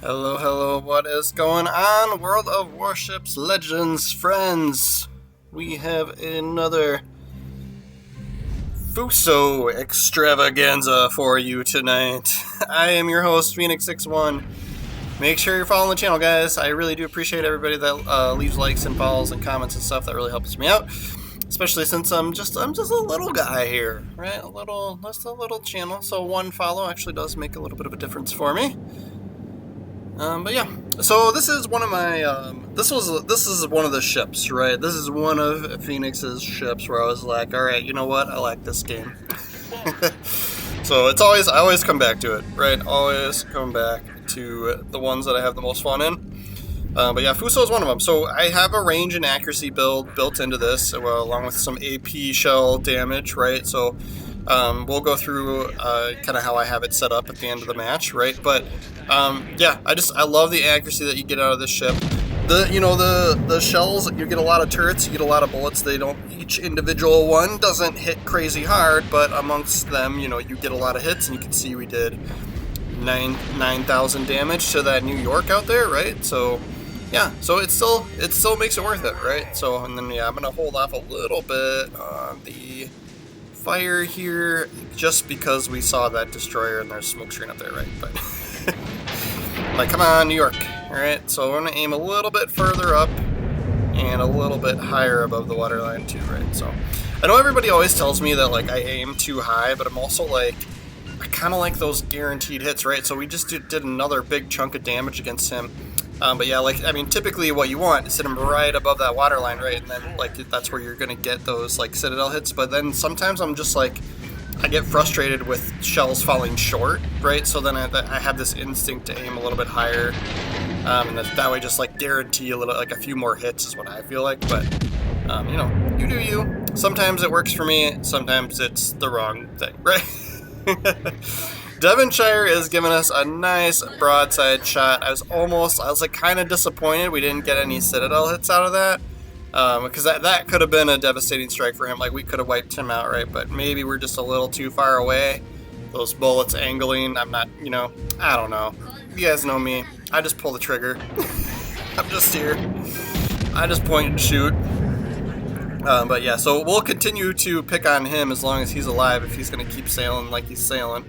Hello, hello, what is going on? World of Warships, legends, friends. We have another Fuso extravaganza for you tonight. I am your host, Phoenix61. Make sure you're following the channel, guys. I really do appreciate everybody that leaves likes and follows and comments and stuff. That really helps me out. Especially since I'm just a little guy here, right? Just a little channel. So one follow actually does make a little bit of a difference for me. But yeah, so this is one of my, this is one of the ships, right? This is one of Phoenix's ships where I was like, alright, you know what, I like this game. So I always come back to it, right? Always come back to the ones that I have the most fun in. But yeah, Fuso is one of them. So I have a range and accuracy build built into this, along with some AP shell damage, right? So we'll go through kind of how I have it set up at the end of the match, right? But yeah, I love the accuracy that you get out of this ship. The shells, you get a lot of turrets, you get a lot of bullets. Each individual one doesn't hit crazy hard, but amongst them, you get a lot of hits, and you can see we did 9,000 damage to that New York out there, right? So yeah, so it still makes it worth it, right? So, and then yeah, I'm gonna hold off a little bit on the fire here, just because we saw that destroyer and there's smoke screen up there, right? But like, come on, New York. All right, so we're gonna aim a little bit further up and a little bit higher above the waterline too, right? So I know everybody always tells me that like I aim too high, but I'm also like, I kind of like those guaranteed hits, right? So we just did another big chunk of damage against him. But yeah, like, I mean, typically what you want is hit him right above that waterline, right? And then, like, that's where you're going to get those, like, Citadel hits. But then sometimes I'm just, like, I get frustrated with shells falling short, right? So then I have this instinct to aim a little bit higher. And that way just, like, guarantee a few more hits is what I feel like. But, you do you. Sometimes it works for me. Sometimes it's the wrong thing, right? Devonshire is giving us a nice broadside shot. I was like kind of disappointed we didn't get any Citadel hits out of that, because that could have been a devastating strike for him. Like, we could have wiped him out, right? But maybe we're just a little too far away. Those bullets angling, I'm not, I don't know. You guys know me. I just pull the trigger. I'm just here. I just point and shoot. But yeah, so we'll continue to pick on him as long as he's alive, if he's going to keep sailing like he's sailing.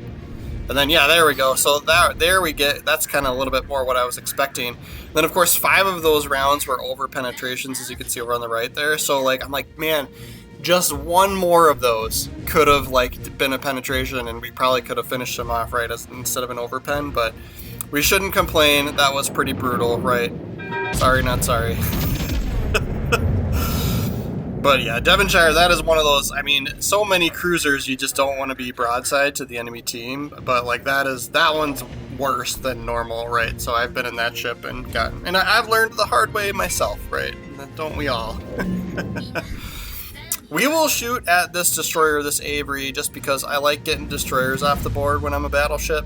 And then, yeah, there we go. So that's kind of a little bit more what I was expecting. And then, of course, 5 of those rounds were over penetrations, as you can see over on the right there. So, like, I'm like, man, just one more of those could have, like, been a penetration, and we probably could have finished them off, right, instead of an overpen. But we shouldn't complain. That was pretty brutal, right? Sorry, not sorry. But yeah, Devonshire, that is one of those, I mean, so many cruisers you just don't want to be broadside to the enemy team, but like that one's worse than normal, right? So I've been in that ship and I've learned the hard way myself, right? Don't we all? We will shoot at this destroyer, this Avery, just because I like getting destroyers off the board when I'm a battleship.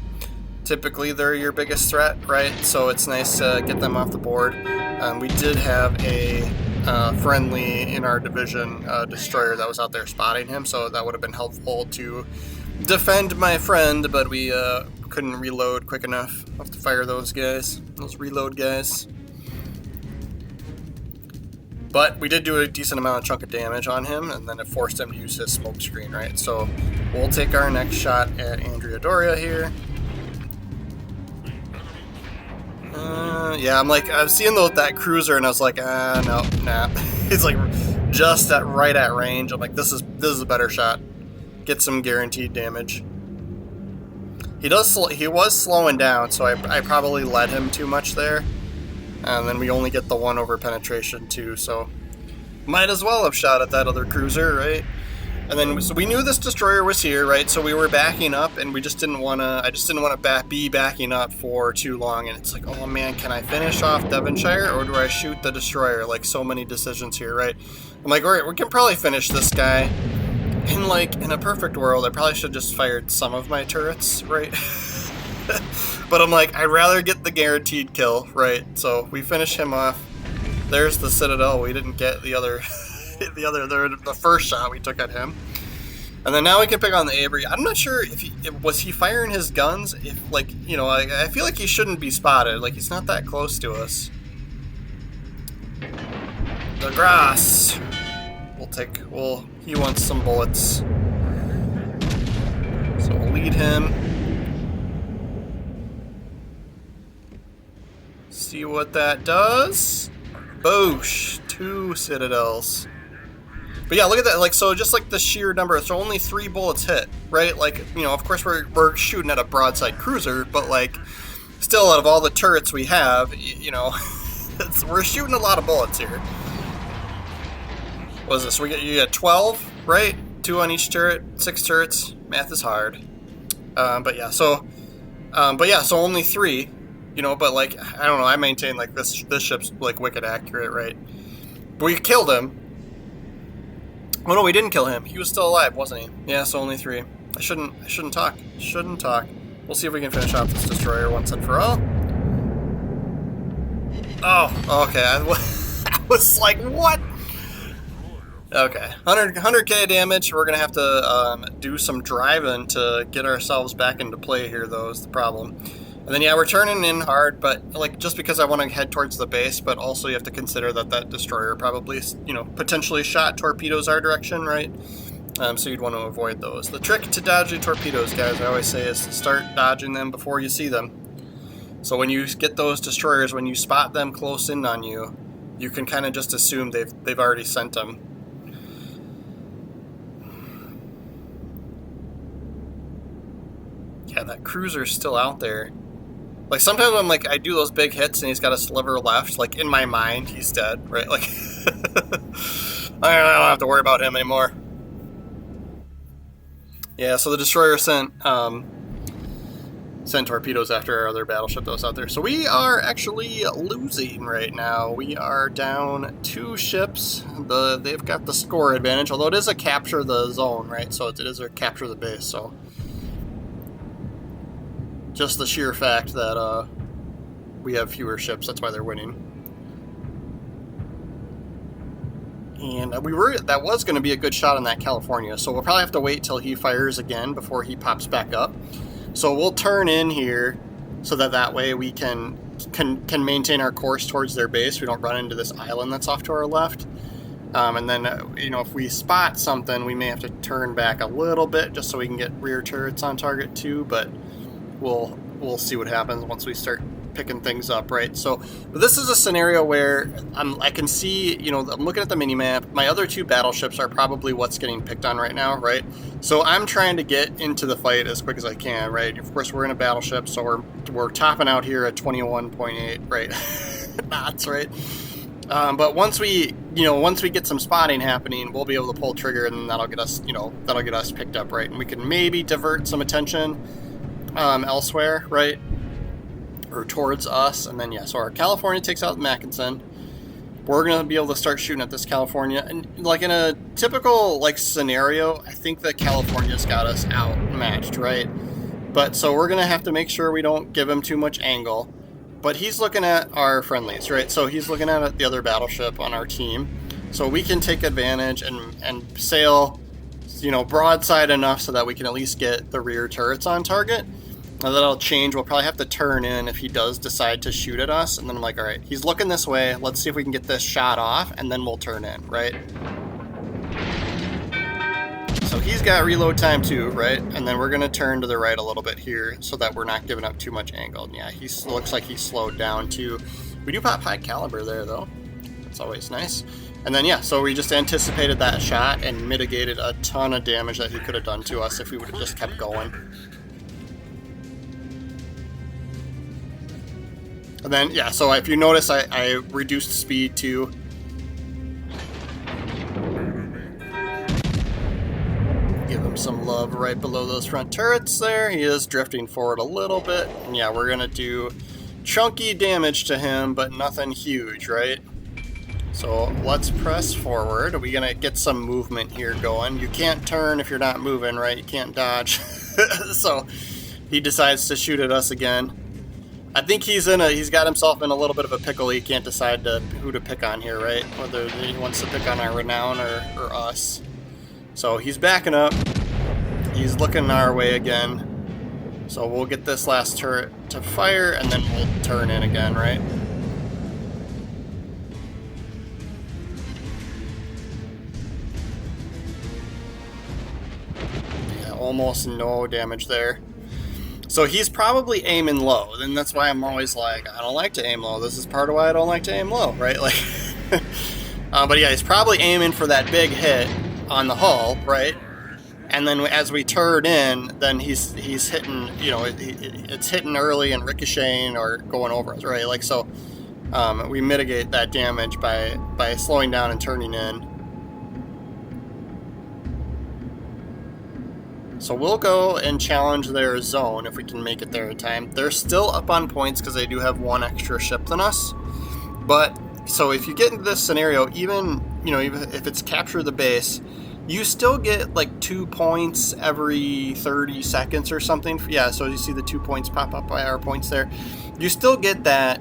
Typically they're your biggest threat, right? So it's nice to get them off the board. We did have a friendly in our division destroyer that was out there spotting him, so that would have been helpful to defend my friend, but we couldn't reload quick enough. I'll have to fire those reload guys. But we did do a decent amount of chunk of damage on him, and then it forced him to use his smoke screen, right? So we'll take our next shot at Andrea Doria here. Yeah, I was seeing that cruiser, and I was like, no, nah. He's like just right at range. I'm like, this is a better shot. Get some guaranteed damage. He was slowing down, so I probably led him too much there. And then we only get the 1 over penetration too, so might as well have shot at that other cruiser, right? And then, so we knew this destroyer was here, right? So we were backing up, and I just didn't want to be backing up for too long. And it's like, oh man, can I finish off Devonshire, or do I shoot the destroyer? Like, so many decisions here, right? I'm like, all right, we can probably finish this guy. And like, in a perfect world, I probably should have just fired some of my turrets, right? But I'm like, I'd rather get the guaranteed kill, right? So we finish him off. There's the Citadel. We didn't get the other... the first shot we took at him. And then now we can pick on the Avery. I'm not sure if was he firing his guns. If like I feel like he shouldn't be spotted. Like he's not that close to us. The grass. He wants some bullets. So we'll lead him. See what that does. Boosh. 2 citadels. But yeah, look at that. Like, so just like the sheer number, so only 3 bullets hit, right? Like, of course we're shooting at a broadside cruiser, but like, still out of all the turrets we have, we're shooting a lot of bullets here. What is this? You get 12, right? 2 on each turret, 6 turrets. Math is hard. But yeah, so only 3. But like, I don't know. I maintain like this ship's like wicked accurate, right? But we killed him. Oh no, we didn't kill him. He was still alive, wasn't he? Yeah, so only 3. I shouldn't talk. Shouldn't talk. We'll see if we can finish off this destroyer once and for all. Oh, okay. I was like, what? Okay, 100k damage. We're gonna have to do some driving to get ourselves back into play here, though, is the problem. And then yeah, we're turning in hard, but like just because I want to head towards the base, but also you have to consider that destroyer probably potentially shot torpedoes our direction, right? So you'd want to avoid those. The trick to dodging torpedoes, guys, I always say, is to start dodging them before you see them. So when you get those destroyers, when you spot them close in on you, you can kind of just assume they've already sent them. Yeah, that cruiser's still out there. Like, sometimes I'm like, I do those big hits and he's got a sliver left. Like, in my mind, he's dead, right? Like, I don't have to worry about him anymore. Yeah, so the destroyer sent torpedoes after our other battleship that was out there. So we are actually losing right now. We are down 2 ships. They've got the score advantage, although it is a capture the zone, right? So it is a capture the base, so... Just the sheer fact that we have fewer ships, that's why they're winning. And that was going to be a good shot on that California, so we'll probably have to wait till he fires again before he pops back up. So we'll turn in here so that way we can maintain our course towards their base. We don't run into this island that's off to our left. And then, if we spot something, we may have to turn back a little bit just so we can get rear turrets on target too, but we'll see what happens once we start picking things up, right? So, but this is a scenario where I can see, I'm looking at the mini-map. My other 2 battleships are probably what's getting picked on right now, right? So I'm trying to get into the fight as quick as I can, right? Of course, we're in a battleship, so we're topping out here at 21.8, right? Knots, right? But once we get some spotting happening, we'll be able to pull trigger, and that'll get us picked up, right? And we can maybe divert some attention elsewhere, right? Or towards us, and then so our California takes out Mackinson. We're gonna be able to start shooting at this California, and like in a typical like scenario, I think that California's got us outmatched, right? But so we're gonna have to make sure we don't give him too much angle. But he's looking at our friendlies, right? So he's looking at the other battleship on our team, so we can take advantage and sail, broadside enough so that we can at least get the rear turrets on target. Now that'll change. We'll probably have to turn in if he does decide to shoot at us. And then I'm like, all right, he's looking this way. Let's see if we can get this shot off, and then we'll turn in, right? So he's got reload time too, right? And then we're going to turn to the right a little bit here so that we're not giving up too much angle. And yeah, he looks like he's slowed down too. We do pop high caliber there, though. That's always nice. And then, so we just anticipated that shot and mitigated a ton of damage that he could have done to us if we would have just kept going. And then, so if you notice, I reduced speed to... Give him some love right below those front turrets there. He is drifting forward a little bit. And yeah, we're going to do chunky damage to him, but nothing huge, right? So let's press forward. We're going to get some movement here going. You can't turn if you're not moving, right? You can't dodge. So he decides to shoot at us again. I think he's got himself in a little bit of a pickle. He can't decide who to pick on here, right? Whether he wants to pick on our renown or us. So he's backing up. he's looking our way again. So we'll get this last turret to fire, and then we'll turn in again, right? Yeah, almost no damage there. So he's probably aiming low, and that's why I'm always like, I don't like to aim low. This is part of why I don't like to aim low, right? Like, but yeah, he's probably aiming for that big hit on the hull, right? And then as we turn in, then he's hitting, you know, it's hitting early and ricocheting or going over us, right? Like, so we mitigate that damage by slowing down and turning in. So we'll go and challenge their zone if we can make it there in time. They're still up on points because they do have one extra ship than us. But, so if you get into this scenario, even if it's capture the base, you still get like 2 points every 30 seconds or something. Yeah, so you see the 2 points pop up by our points there. You still get that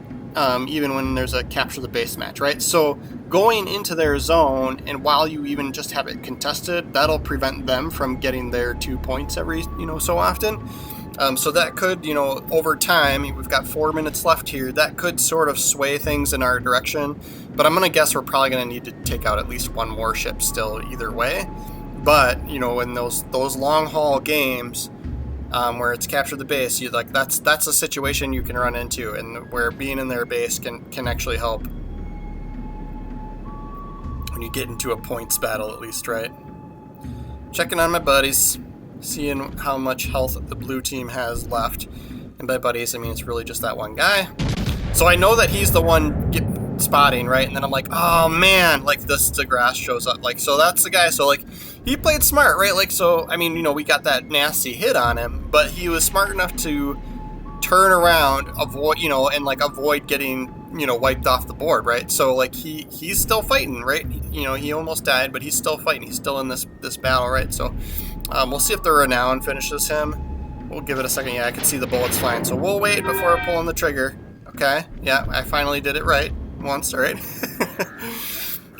even when there's a capture the base match, right? So going into their zone, and while you even just have it contested, that'll prevent them from getting their 2 points every, so often. So that could, over time, we've got 4 minutes left here, that could sort of sway things in our direction. But I'm going to guess we're probably going to need to take out at least one warship still either way. But, in those long haul games where it's capture the base, that's a situation you can run into, and where being in their base can actually help when you get into a points battle, at least, right? Checking on my buddies, seeing how much health the blue team has left. And by buddies, I mean it's really just that one guy. So I know that he's the one spotting, right? And then I'm like, oh man, like the grass shows up. Like, so that's the guy. So like, he played smart, right? Like, so, I mean, we got that nasty hit on him, but he was smart enough to turn around, avoid getting, wiped off the board, right? So like, he's still fighting, right? He almost died, but he's still fighting. He's still in this battle, right? So we'll see if the Renown finishes him. We'll give it a second. Yeah, I can see the bullets flying. So we'll wait before pulling the trigger. Okay. Yeah, I finally did it right once, right?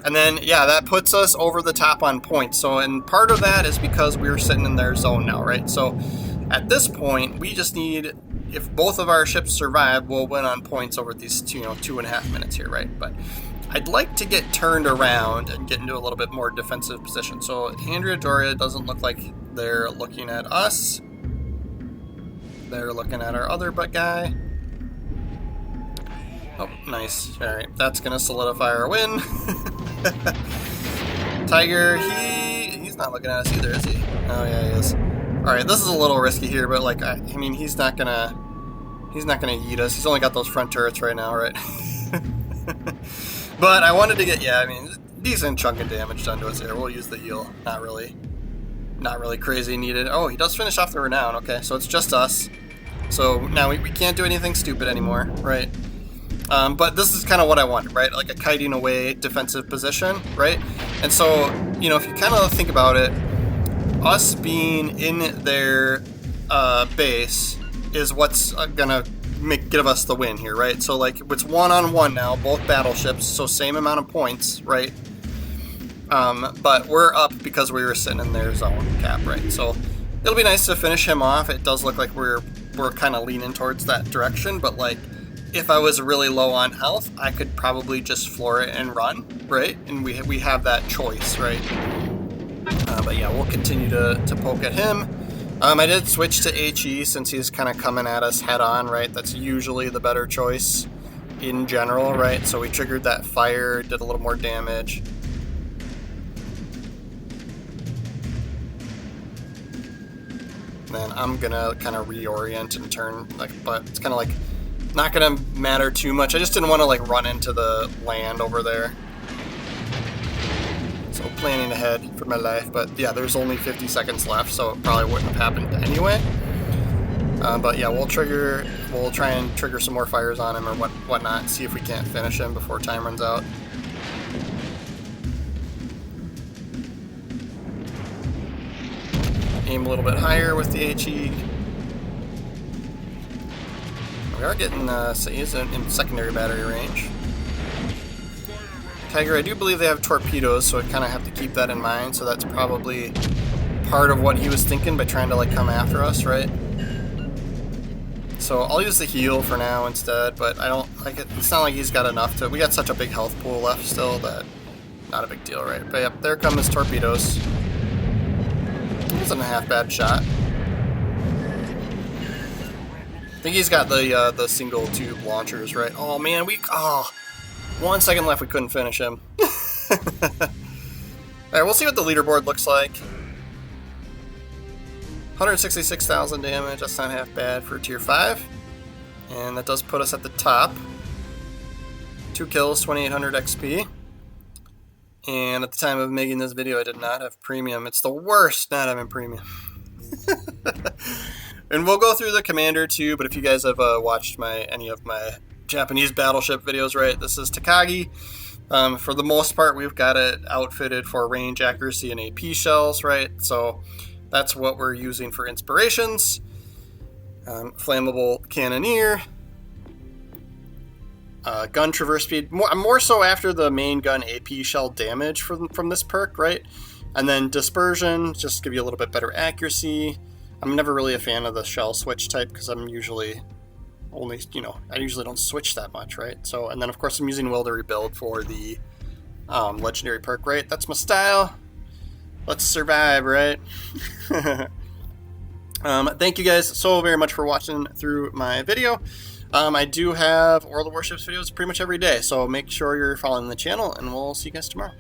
And then, yeah, that puts us over the top on points. So, and part of that is because we were sitting in their zone now, right? So at this point, we just need, if both of our ships survive, we'll win on points over these 2.5 minutes here, right? But I'd like to get turned around and get into a little bit more defensive position. So Andrea Doria doesn't look like they're looking at us. They're looking at our other guy. Oh, nice. All right, that's gonna solidify our win. Tiger, he's not looking at us either, is he? Oh yeah, he is. All right, this is a little risky here, but like, I mean, he's not gonna eat us. He's only got those front turrets right now, right? But I wanted to get, decent chunk of damage done to us here. We'll use the heal. Not really crazy needed. Oh, he does finish off the Renown. Okay, so it's just us. So now we can't do anything stupid anymore, right? But this is kind of what I wanted, right? Like a kiting away defensive position, right? And so, if you kind of think about it, us being in their base is what's gonna give us the win here, right? So like, it's 1-on-1 now, both battleships, so same amount of points, right? But we're up because we were sitting in their zone cap, right? So it'll be nice to finish him off. It does look like we're kind of leaning towards that direction, but like, if I was really low on health, I could probably just floor it and run, right? And we have that choice, right? But yeah, we'll continue to poke at him. I did switch to HE since he's kind of coming at us head on, right? That's usually the better choice in general, right? So we triggered that fire, did a little more damage. Then I'm gonna kind of reorient and turn, but it's kind of like not gonna matter too much. I just didn't want to run into the land over there. So planning ahead for my life, but yeah, there's only 50 seconds left, so it probably wouldn't have happened anyway. But yeah, we'll try and trigger some more fires on him or whatnot, see if we can't finish him before time runs out. Aim a little bit higher with the HE. We are getting, he's in secondary battery range. Tiger, I do believe they have torpedoes, so I kind of have to keep that in mind, so that's probably part of what he was thinking by trying to like come after us, right? So I'll use the heal for now instead, but I don't like it. It's not like he's got enough to. We got such a big health pool left still that not a big deal, right? But yep, there come his torpedoes. Wasn't a half bad shot. I think he's got the single tube launchers, right? Oh man, 1 second left. We couldn't finish him. All right, we'll see what the leaderboard looks like. 166,000 damage, that's not half bad for tier 5. And that does put us at the top. 2 kills, 2800 XP. And at the time of making this video, I did not have premium. It's the worst not having premium. And we'll go through the commander too, but if you guys have watched any of my Japanese battleship videos, right, this is Takagi. For the most part, we've got it outfitted for range, accuracy, and AP shells, right? So that's what we're using for inspirations. Flammable cannoneer. Gun traverse speed. More so after the main gun AP shell damage from this perk, right? And then dispersion, just give you a little bit better accuracy. I'm never really a fan of the shell switch type because I'm usually only, I usually don't switch that much, right? So, and then of course I'm using will to rebuild for the legendary perk, right? That's my style. Let's survive, right? Thank you guys so very much for watching through my video. I do have World of Warships videos pretty much every day, so make sure you're following the channel, and we'll see you guys tomorrow.